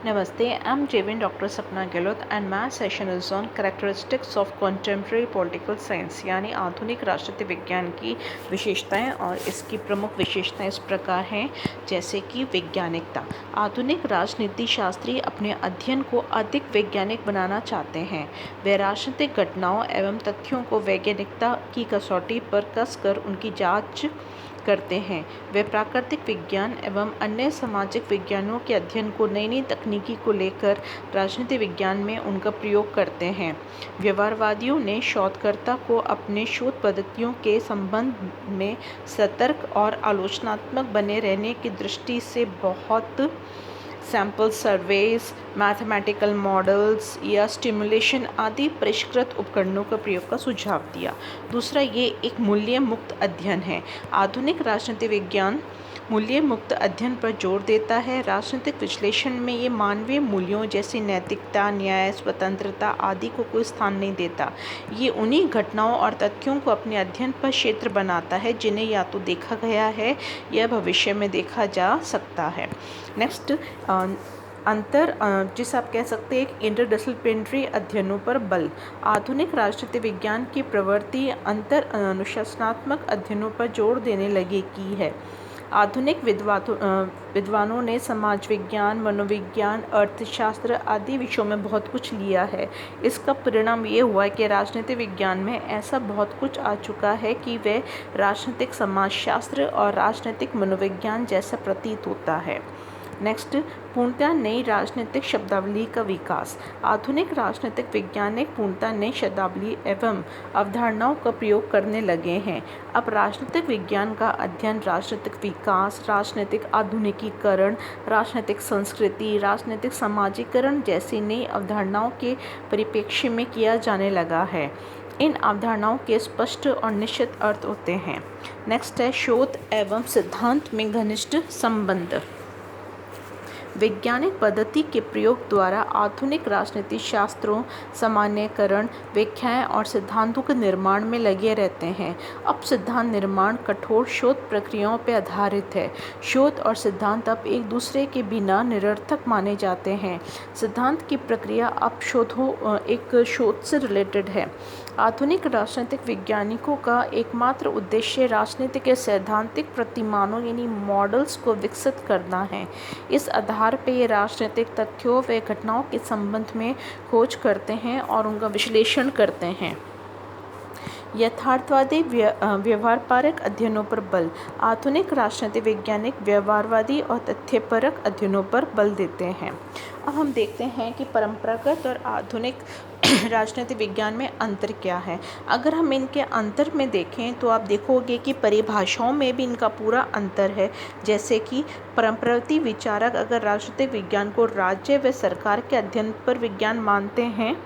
Namaste, I'm Jevin Dr. Sapna Gehlot and my session is on characteristics of contemporary political science यानी आधुनिक राजनीति विज्ञान की विशेषताएं और इसकी प्रमुख विशेषताएं इस प्रकार हैं जैसे कि वैज्ञानिकता। आधुनिक राजनीति शास्त्री अपने अध्ययन को अधिक वैज्ञानिक बनाना चाहते हैं। वे राजनीतिक घटनाओं एवं तथ्यों को वैज्ञानिकता की कसौटी पर कसकर उनकी जांच करते हैं। वे प्राकृतिक विज्ञान एवं अन्य सामाजिक विज्ञानों के अध्ययन को नई नई तकनीकी को लेकर राजनीति विज्ञान में उनका प्रयोग करते हैं। व्यवहारवादियों ने शोधकर्ता को अपने शोध पद्धतियों के संबंध में सतर्क और आलोचनात्मक बने रहने की दृष्टि से बहुत सैंपल सर्वेस, मैथमेटिकल मॉडल्स या स्टिमुलेशन आदि परिष्कृत उपकरणों का प्रयोग का सुझाव दिया। दूसरा, ये एक मूल्य मुक्त अध्ययन है। आधुनिक राजनीति विज्ञान मूल्य मुक्त अध्ययन पर जोर देता है। राजनीतिक विश्लेषण में ये मानवीय मूल्यों जैसे नैतिकता, न्याय, स्वतंत्रता आदि को कोई स्थान नहीं देता। ये उन्हीं घटनाओं और तथ्यों को अपने अध्ययन पर क्षेत्र बनाता है जिन्हें या तो देखा गया है या भविष्य में देखा जा सकता है। नेक्स्ट अंतर जिसे आप कह सकते हैं एक इंटरडिसिप्लिनरी अध्ययनों पर बल। आधुनिक राजनीति विज्ञान की प्रवृत्ति अंतर अनुशासनात्मक अध्ययनों पर जोर देने लगी की है। आधुनिक विद्वानों ने समाज विज्ञान, मनोविज्ञान, अर्थशास्त्र आदि विषयों में बहुत कुछ लिया है। इसका परिणाम ये हुआ कि राजनीति विज्ञान में ऐसा बहुत कुछ आ चुका है कि वह राजनीतिक समाजशास्त्र और राजनीतिक मनोविज्ञान जैसा प्रतीत होता है। नेक्स्ट, पूर्णतः नई राजनीतिक शब्दावली का विकास। आधुनिक राजनीतिक वैज्ञानिक पूर्णतः नई शब्दावली एवं अवधारणाओं का प्रयोग करने लगे हैं। अब राजनीतिक विज्ञान का अध्ययन राजनीतिक विकास, राजनीतिक आधुनिकीकरण, राजनीतिक संस्कृति, राजनीतिक समाजीकरण जैसी नई अवधारणाओं के परिप्रेक्ष्य में किया जाने लगा है। इन अवधारणाओं के स्पष्ट और निश्चित अर्थ होते हैं। नेक्स्ट है शोध एवं सिद्धांत में घनिष्ठ संबंध। वैज्ञानिक पद्धति के प्रयोग द्वारा आधुनिक राजनीति शास्त्रों, सामान्यीकरण, व्याख्याएं और सिद्धांतों के निर्माण में लगे रहते हैं। अब सिद्धांत निर्माण कठोर शोध प्रक्रियाओं पर आधारित है। शोध और सिद्धांत अब एक दूसरे के बिना निरर्थक माने जाते हैं। सिद्धांत की प्रक्रिया अब एक शोध से रिलेटेड है। आधुनिक राजनीतिक वैज्ञानिकों का एकमात्र उद्देश्य राजनीति के सैद्धांतिक प्रतिमानों यानी मॉडल्स को विकसित करना है। इस आधार पर ये राजनीतिक तथ्यों व घटनाओं के संबंध में खोज करते हैं और उनका विश्लेषण करते हैं। यथार्थवादी व्यवहारपरक अध्ययनों पर बल। आधुनिक राजनीति वैज्ञानिक व्यवहारवादी और तथ्यपरक अध्ययनों पर बल देते हैं। अब हम देखते हैं कि परंपरागत और आधुनिक राजनीति विज्ञान में अंतर क्या है। अगर हम इनके अंतर में देखें तो आप देखोगे कि परिभाषाओं में भी इनका पूरा अंतर है। जैसे कि परंपरागत विचारक अगर राजनीतिक विज्ञान को राज्य व सरकार के अध्ययन पर विज्ञान मानते हैं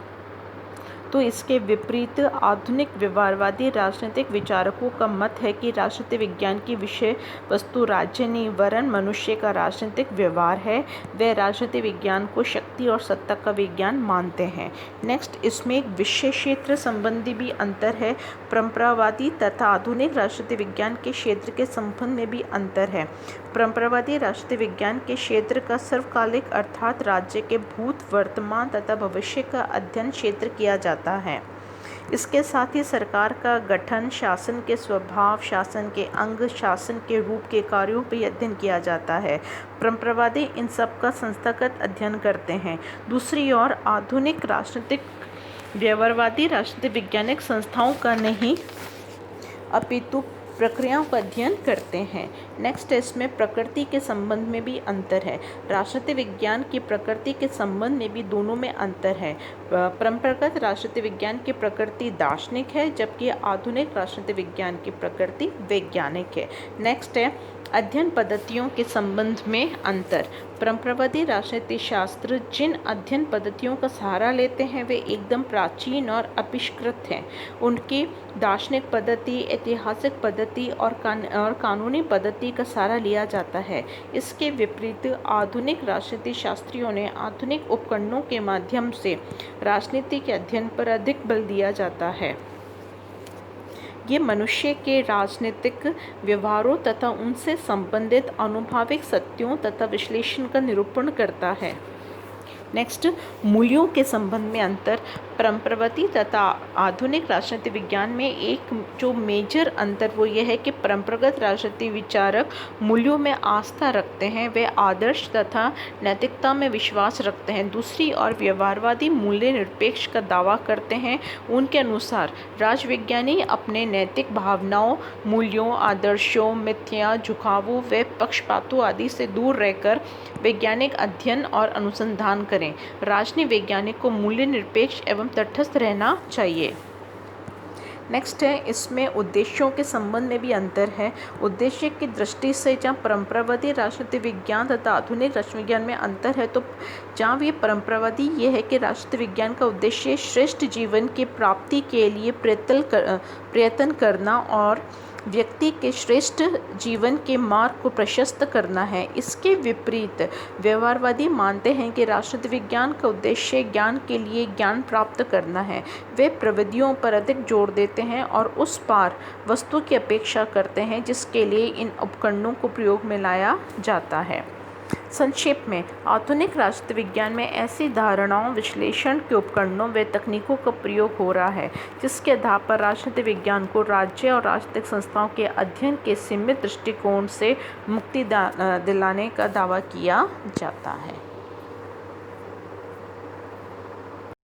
तो इसके विपरीत आधुनिक व्यवहारवादी राजनीतिक विचारकों का मत है कि राजनीति विज्ञान की विषय वस्तु राज्य नहीं वरन मनुष्य का राजनीतिक व्यवहार है। वे राजनीति विज्ञान को शक्ति और सत्ता का विज्ञान मानते हैं। नेक्स्ट, इसमें एक विषय क्षेत्र संबंधी भी अंतर है। परंपरावादी तथा आधुनिक राजनीति विज्ञान के क्षेत्र के संबंध में भी अंतर है। परंपरावादी राजनीति विज्ञान के क्षेत्र का सर्वकालिक अर्थात राज्य के भूत, वर्तमान तथा भविष्य का अध्ययन क्षेत्र किया जाता है। इसके साथ ही सरकार का गठन, शासन के स्वभाव, शासन के अंग, शासन के रूप के कार्यों पर अध्ययन किया जाता है। परंपरावादी इन सब का संस्थागत अध्ययन करते हैं। दूसरी ओर आधुनिक राजनीतिक व्यवहारवादी राजनीति वैज्ञानिक संस्थाओं का नहीं अपितु प्रक्रियाओं का अध्ययन करते हैं। नेक्स्ट, इसमें प्रकृति के संबंध में भी अंतर है। राजनीति विज्ञान की प्रकृति के संबंध में भी दोनों में अंतर है। परंपरागत राजनीति विज्ञान की प्रकृति दार्शनिक है जबकि आधुनिक राजनीति विज्ञान की प्रकृति वैज्ञानिक है। नेक्स्ट है अध्ययन पद्धतियों के संबंध में अंतर। परंपरावादी राजनीति शास्त्र जिन अध्ययन पद्धतियों का सहारा लेते हैं वे एकदम प्राचीन और अपिष्कृत हैं। उनकी दार्शनिक पद्धति, ऐतिहासिक पद्धति और कानूनी पद्धति का सहारा लिया जाता है। इसके विपरीत आधुनिक राजनीति शास्त्रियों ने आधुनिक उपकरणों के माध्यम से राजनीति के अध्ययन पर अधिक बल दिया जाता है। ये मनुष्य के राजनीतिक व्यवहारों तथा उनसे संबंधित आनुभाविक सत्यों तथा विश्लेषण का निरूपण करता है। नेक्स्ट, मूल्यों के संबंध में अंतर। परंपरावादी तथा आधुनिक राजनीति विज्ञान में एक जो मेजर अंतर वो ये है कि परंपरागत राजनीति विचारक मूल्यों में आस्था रखते हैं, वे आदर्श तथा नैतिकता में विश्वास रखते हैं। दूसरी ओर व्यवहारवादी मूल्य निरपेक्ष का दावा करते हैं। उनके अनुसार राजविज्ञानी अपने नैतिक भावनाओं, मूल्यों, आदर्शों, मिथ्या, झुकावों व पक्षपातों आदि से दूर रहकर वैज्ञानिक अध्ययन और अनुसंधान करें। राजनीति वैज्ञानिक को मूल्य निरपेक्ष एवं तटस्थ रहना चाहिए। नेक्स्ट है, इसमें उद्देश्यों के संबंध में भी अंतर है। उद्देश्य की दृष्टि से जहाँ परंपरावादी राजनीति विज्ञान तथा आधुनिक राजनीति विज्ञान में अंतर है, तो जहाँ भी परंपरावादी ये है कि राजनीति विज्ञान का उद्देश्य श्रेष्ठ जीवन की प्राप्ति के लिए प्रयत्न करना और व्यक्ति के श्रेष्ठ जीवन के मार्ग को प्रशस्त करना है। इसके विपरीत व्यवहारवादी मानते हैं कि राजनीति विज्ञान का उद्देश्य ज्ञान के लिए ज्ञान प्राप्त करना है। वे प्रविधियों पर अधिक जोर देते हैं और उस पार वस्तु की अपेक्षा करते हैं जिसके लिए इन उपकरणों को प्रयोग में लाया जाता है। संक्षेप में, आधुनिक राजनीति विज्ञान में ऐसी धारणाओं, विश्लेषण के उपकरणों व तकनीकों का प्रयोग हो रहा है जिसके आधार पर राजनीति विज्ञान को राज्य और राजनीतिक संस्थाओं के अध्ययन के सीमित दृष्टिकोण से मुक्ति दिलाने का दावा किया जाता है।